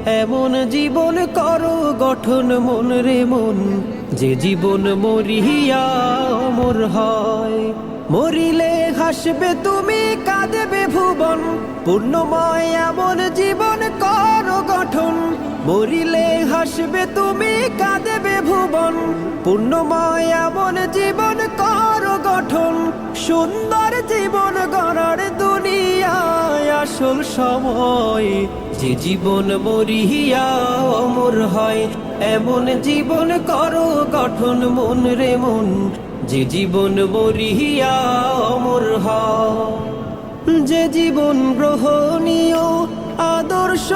এমন জীবন করো গঠন মন রে মন, যে জীবন মরিয়া অমর হয়। মরিলে হাসবে তুমি, কাঁদবে ভুবন, পূর্ণময় এমন জীবন করো গঠন। মরিলে হাসবে তুমি, কাঁদবে ভুবন, পূর্ণময় এমন জীবন করো গঠন। সুন্দর জীবন গড়ার দুনিয়ায় আসল সময়, যে জীবন মরিয়া অমর হয়। এমন জীবন করো গঠন মন রে মন, যে জীবন মরিয়া অমর হয়। যে জীবন গ্রহণীয় আদর্শ